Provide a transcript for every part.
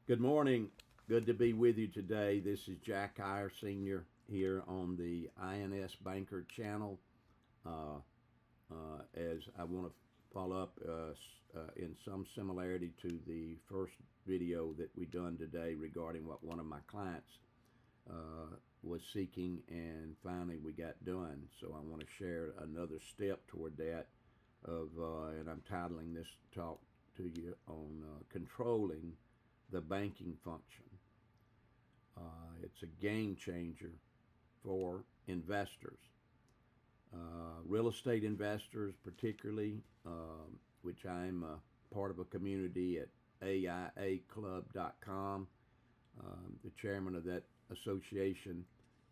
Good morning. Good to be with you today. This is Jack Iyer Sr. here on the INS Banker channel. As I want to follow up in some similarity to the first video that we done today regarding what one of my clients was seeking, and finally we got done. So I want to share another step toward that and I'm titling this talk to you on controlling the banking function. It's a game changer for investors, real estate investors particularly, which I'm part of a community at AIAclub.com, the chairman of that association,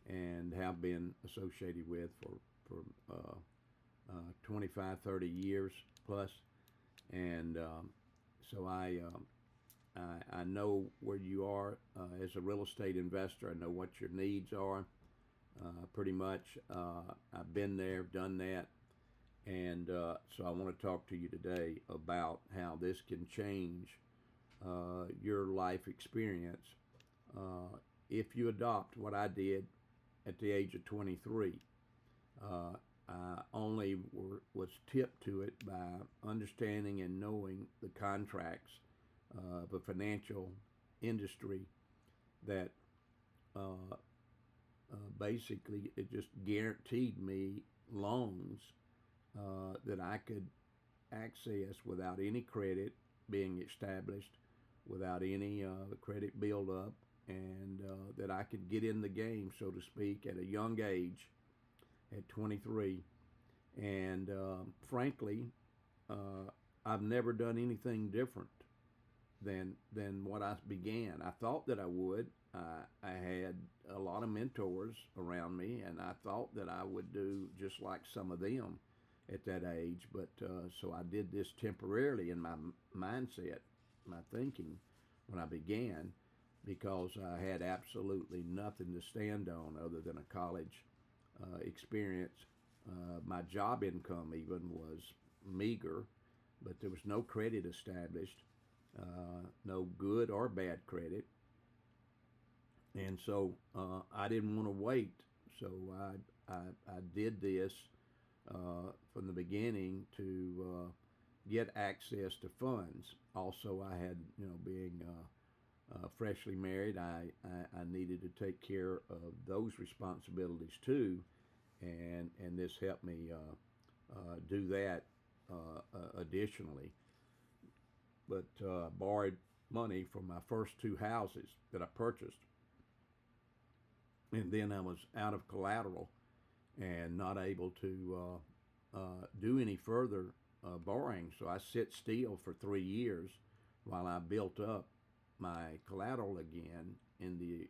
and have been associated with for 25, 30 years plus. And so I know where you are as a real estate investor. I know what your needs are, pretty much. I've been there, done that, and so I want to talk to you today about how this can change your life experience if you adopt what I did at the age of 23. I only was tipped to it by understanding and knowing the contracts of a financial industry that basically it just guaranteed me loans that I could access without any credit being established, without any credit buildup, and that I could get in the game, so to speak, at a young age, at 23. And frankly, I've never done anything different than what I began. I thought that I would. I had a lot of mentors around me, and I thought that I would do just like some of them at that age. But so I did this temporarily in my mindset, my thinking, when I began, because I had absolutely nothing to stand on other than a college experience. My job income even was meager, but there was no credit established, no good or bad credit. And so I didn't want to wait. So I did this from the beginning to get access to funds. Also, I had, being freshly married, I needed to take care of those responsibilities too, and this helped me do that additionally. But borrowed money from my first two houses that I purchased, and then I was out of collateral and not able to do any further borrowing. So I sit still for 3 years while I built up my collateral again in the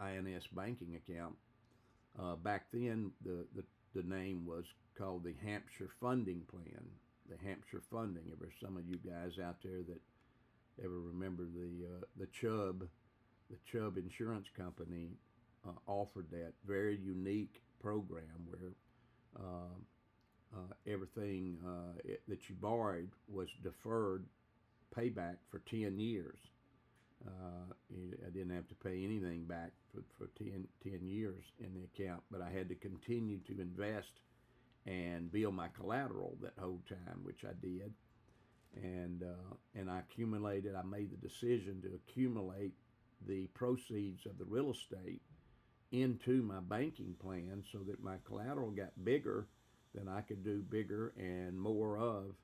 INS banking account. Back then, the name was called the Hampshire Funding Plan. The Hampshire Funding. If there's some of you guys out there that ever remember the Chubb Insurance Company offered that very unique program where everything that you borrowed was deferred payback for 10 years. I didn't have to pay anything back for 10 years in the account, but I had to continue to invest and build my collateral that whole time, which I did. And I accumulated. I made the decision to accumulate the proceeds of the real estate into my banking plan so that my collateral got bigger, then I could do bigger and more of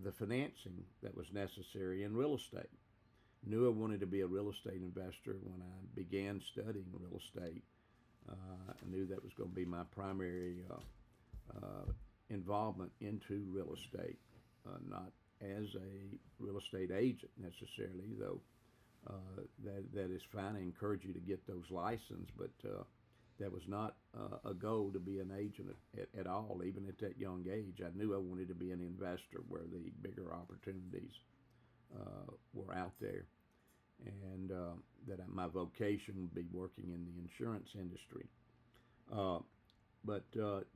the financing that was necessary in real estate. Knew I wanted to be a real estate investor when I began studying real estate. I knew that was going to be my primary involvement into real estate, not as a real estate agent necessarily, though that is fine. I encourage you to get those licenses, but that was not a goal to be an agent at all, even at that young age. I knew I wanted to be an investor where the bigger opportunities were out there, and that my vocation would be working in the insurance industry. But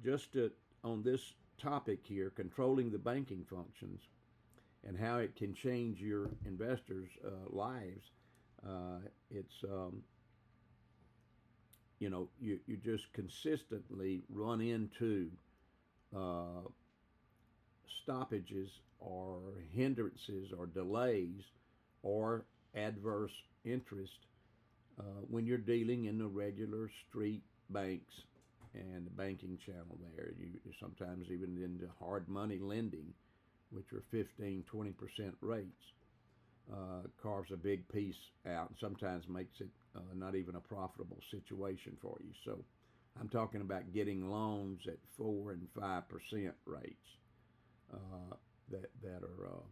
just on this topic here, controlling the banking functions and how it can change your investors' lives, It's you just consistently run into uh, stoppages or hindrances or delays or adverse interest when you're dealing in the regular street banks and the banking channel there. You sometimes even into hard money lending, which are 15, 20% rates, carves a big piece out and sometimes makes it not even a profitable situation for you. So I'm talking about getting loans at 4 and 5% rates that are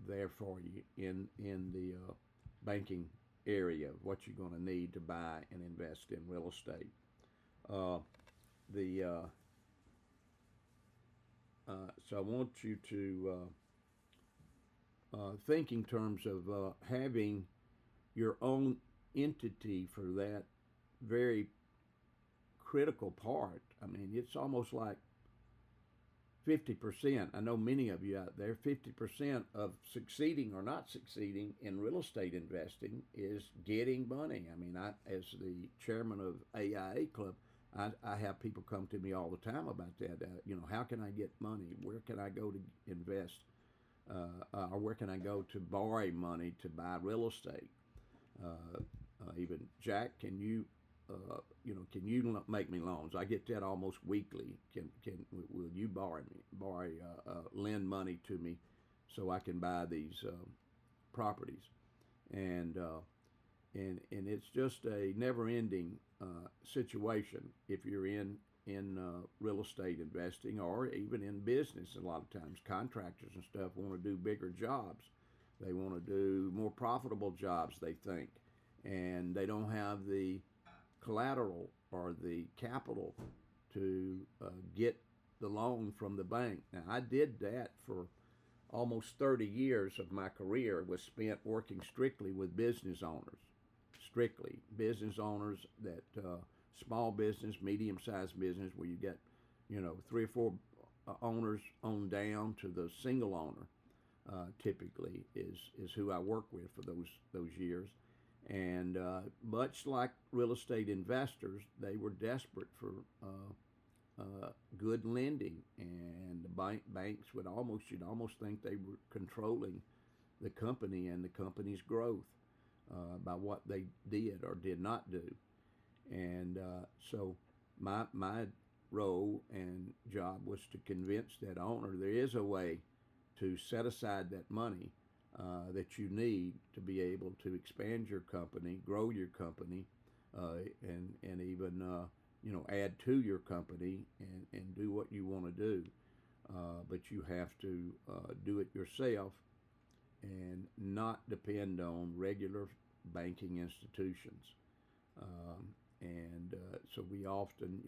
there for you in the banking area of what you're going to need to buy and invest in real estate. Uh, the So I want you to think in terms of having your own entity for that very critical part. I mean, it's almost like 50%. I know many of you out there, 50% of succeeding or not succeeding in real estate investing is getting money. I mean, as the chairman of AIA Club, I have people come to me all the time about that. How can I get money? Where can I go to invest? Or where can I go to borrow money to buy real estate? Even Jack, can you make me loans? I get that almost weekly. Will you lend money to me so I can buy these properties? And it's just a never-ending situation if you're in real estate investing or even in business. A lot of times, contractors and stuff want to do bigger jobs. They want to do more profitable jobs, they think, and they don't have the collateral or the capital to get the loan from the bank. Now, I did that for almost 30 years of my career was spent working strictly with business owners, that small business, medium-sized business, where you get, 3 or 4 owners on down to the single owner. Typically, is who I work with for those years. And much like real estate investors, they were desperate for good lending, and the banks you'd almost think they were controlling the company and the company's growth by what they did or did not do. And so my role and job was to convince that owner there is a way to set aside that money that you need to be able to expand your company, grow your company, and even add to your company and do what you want to do. But you have to do it yourself and not depend on regular banking institutions. So we often,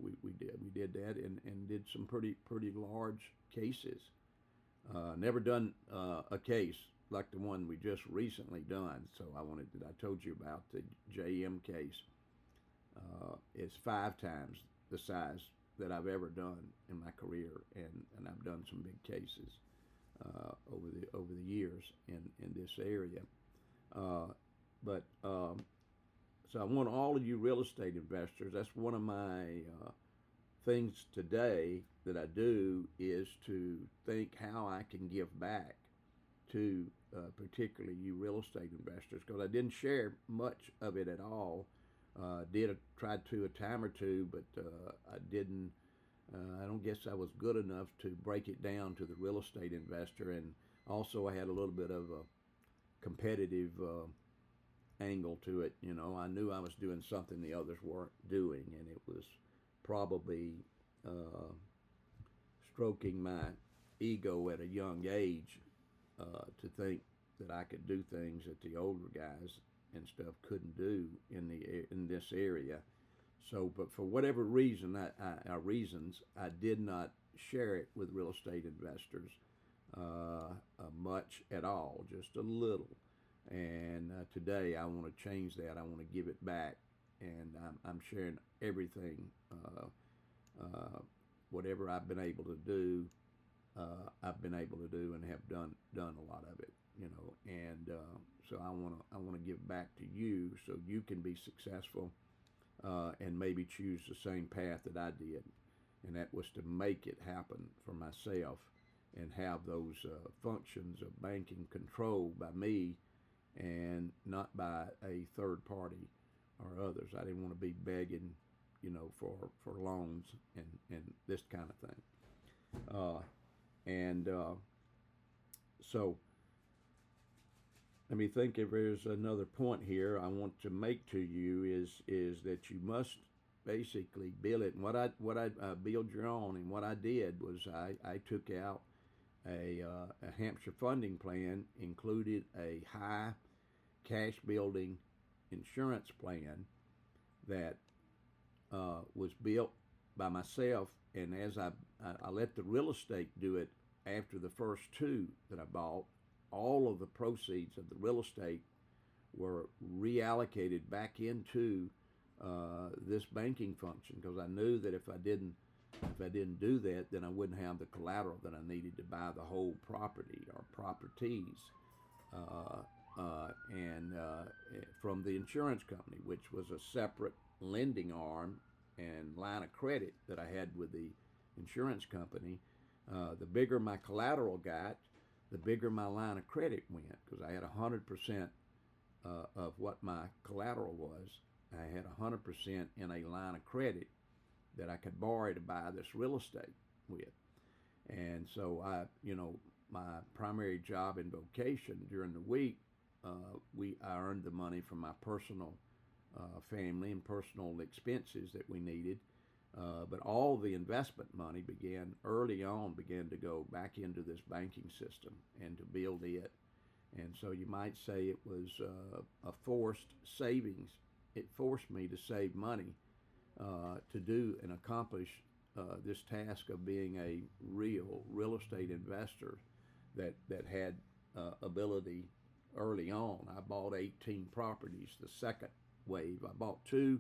we did that and did some pretty large cases. Never done a case like the one we just recently done. So I told you about the JM case. It's 5 times the size that I've ever done in my career, and I've done some big cases over the years in this area. So I want all of you real estate investors. That's one of my things today that I do, is to think how I can give back to particularly you real estate investors, because I didn't share much of it at all. Tried to a time or two, but I didn't. I don't guess I was good enough to break it down to the real estate investor, and also I had a little bit of a competitive angle to it. I knew I was doing something the others weren't doing, and it was probably stroking my ego at a young age to think that I could do things that the older guys and stuff couldn't do in this area. So, but for whatever reason, I did not share it with real estate investors much at all, just a little. And today I want to change that. I want to give it back, and I'm sharing everything, whatever I've been able to do. I've been able to do and have done a lot of it. and so I want to give back to you so you can be successful, and maybe choose the same path that I did, and that was to make it happen for myself and have those functions of banking controlled by me and not by a third party or others. I didn't want to be begging, for loans and this kind of thing. And so let me think if there's another point here I want to make to you is that you must basically build it. And what I build your own, and what I did was I took out a Hampshire funding plan, included a high cash building insurance plan that was built by myself, and as I let the real estate do it after the first two that I bought, all of the proceeds of the real estate were reallocated back into this banking function, because I knew that if I didn't do that, then I wouldn't have the collateral that I needed to buy the whole property or properties, and from the insurance company, which was a separate lending arm and line of credit that I had with the insurance company. The bigger my collateral got, the bigger my line of credit went, because I had 100% of what my collateral was. I had 100% in a line of credit that I could borrow to buy this real estate with. And so my primary job and vocation during the week, I earned the money from my personal family and personal expenses that we needed. But all the investment money began to go back into this banking system and to build it. And so you might say it was a forced savings. It forced me to save money to do and accomplish this task of being a real estate investor that had ability early on. I bought 18 properties. The second wave, I bought 2.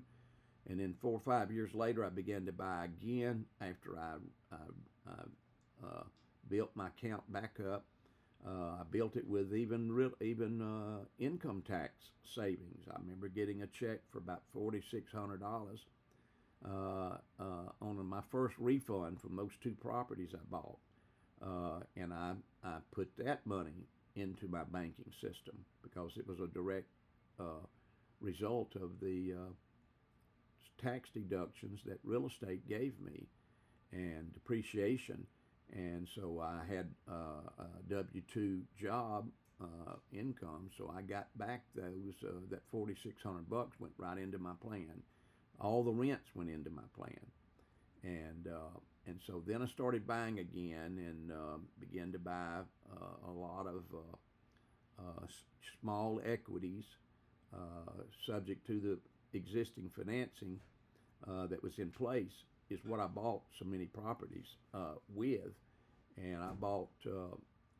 And then 4 or 5 years later, I began to buy again after I built my account back up. I built it with even income tax savings. I remember getting a check for about $4,600 on my first refund from those 2 properties I bought, and I put that money into my banking system because it was a direct result of the tax deductions that real estate gave me and depreciation. And so I had a W-2 job income, so I got back that $4,600 went right into my plan. All the rents went into my plan, and so then I started buying again and began to buy a lot of small equities subject to the existing financing that was in place, is what I bought so many properties with. And I bought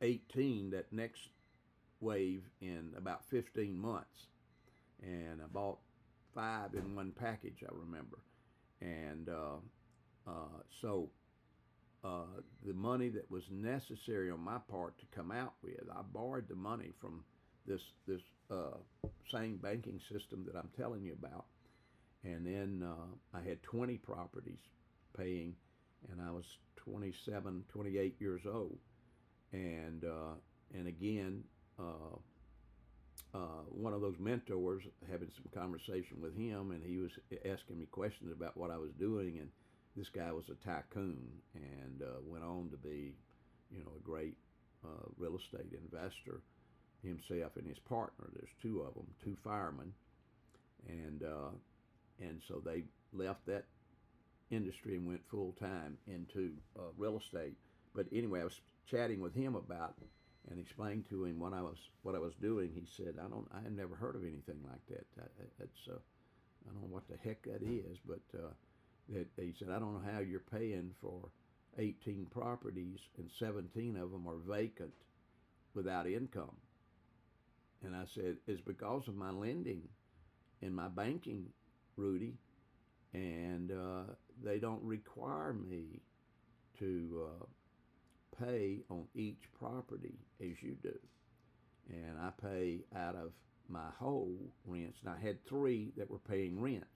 18 that next wave in about 15 months. And I bought 5 in one package, I remember. And so the money that was necessary on my part to come out with, I borrowed the money from this same banking system that I'm telling you about. And then I had 20 properties paying, and I was 27, 28 years old. And again, one of those mentors, having some conversation with him, and he was asking me questions about what I was doing. And this guy was a tycoon and went on to be, a great real estate investor himself and his partner. There's 2 of them, 2 firemen, and so they left that industry and went full time into real estate. But anyway, I was chatting with him about and explained to him what I was doing. He said, I had never heard of anything like that. That's I don't know what the heck that is, but he said, I don't know how you're paying for 18 properties and 17 of them are vacant without income. And I said, it's because of my lending and my banking, Rudy, and they don't require me to pay on each property as you do. and I pay out of my whole rents. And I had three that were paying rents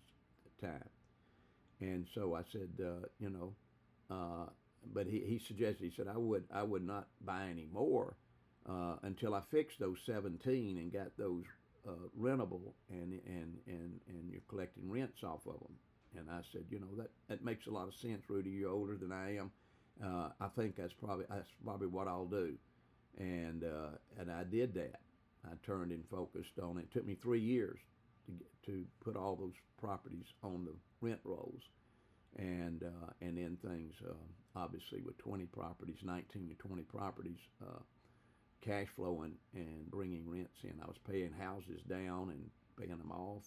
at the time. And so I said, but he suggested, he said, I would not buy any more until I fixed those 17 and got those rentable, and you're collecting rents off of them. And I said, that makes a lot of sense, Rudy. You're older than I am. I think that's probably what I'll do. And I did that. I turned and focused on it. It took me 3 years to put all those properties on the rent rolls, and then things obviously with 20 properties, 19 to 20 properties, cash flowing and bringing rents in. I was paying houses down and paying them off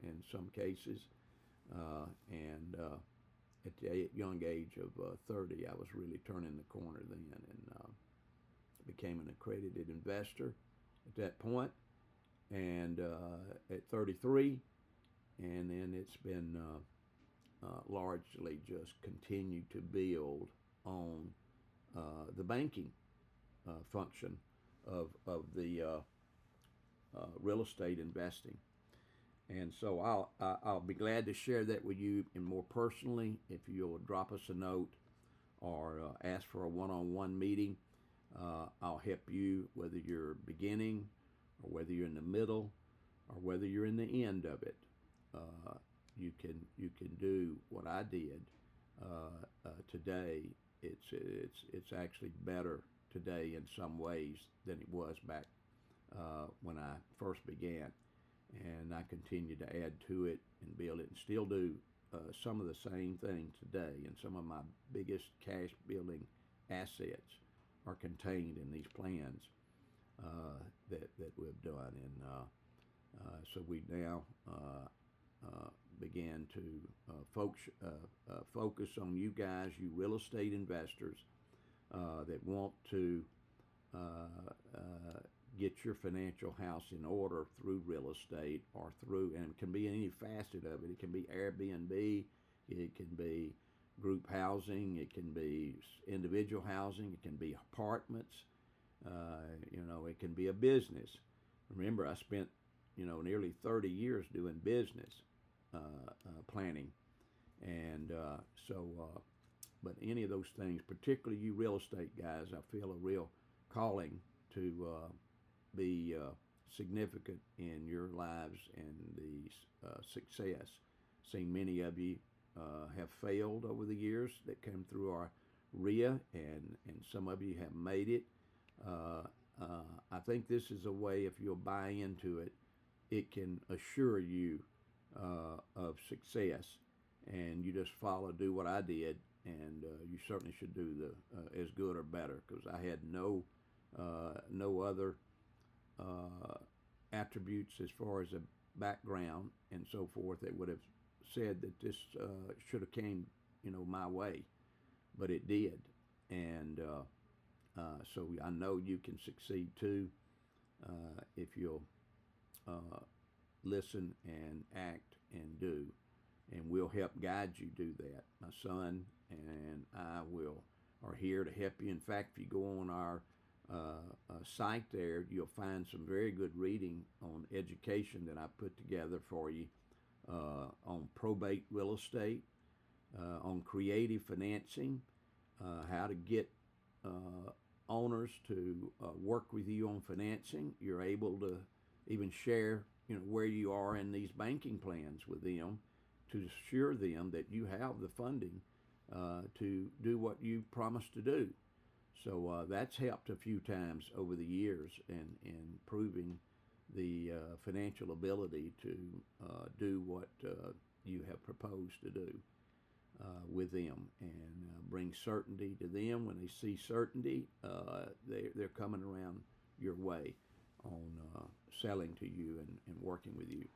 in some cases, and at the young age of 30, I was really turning the corner then, and became an accredited investor at that point, and at 33, and then it's been largely just continued to build on the banking function of the real estate investing. And so I'll be glad to share that with you, and more personally, if you'll drop us a note or ask for a one-on-one meeting. I'll help you, whether you're beginning or whether you're in the middle or whether you're in the end of it. You can do what I did today. It's actually better today in some ways than it was back when I first began, and I continue to add to it and build it, and still do some of the same things today. And some of my biggest cash building assets are contained in these plans that we've done, and so we now began to focus on you guys, you real estate investors that want to get your financial house in order through real estate, or through, and it can be any facet of it. It can be Airbnb, it can be group housing, it can be individual housing, it can be apartments, it can be a business. Remember, I spent nearly 30 years doing business planning, and but any of those things, particularly you real estate guys, I feel a real calling to be significant in your lives and the success. Seen many of you have failed over the years that came through our RIA, and some of you have made it. I think this is a way, if you'll buy into it, it can assure you of success, and you just do what I did, and you certainly should do as good or better, because I had no other attributes as far as a background and so forth that would have said that this should have came my way, but it did. And so I know you can succeed too if you'll listen and act and do, and we'll help guide you do that. My son and I are here to help you. In fact, if you go on our site there, you'll find some very good reading on education that I put together for you on probate real estate, on creative financing, how to get owners to work with you on financing. You're able to even share where you are in these banking plans with them, to assure them that you have the funding to do what you promised to do. So that's helped a few times over the years in proving the financial ability to do what you have proposed to do with them, and bring certainty to them. When they see certainty, they're coming around your way on selling to you and working with you.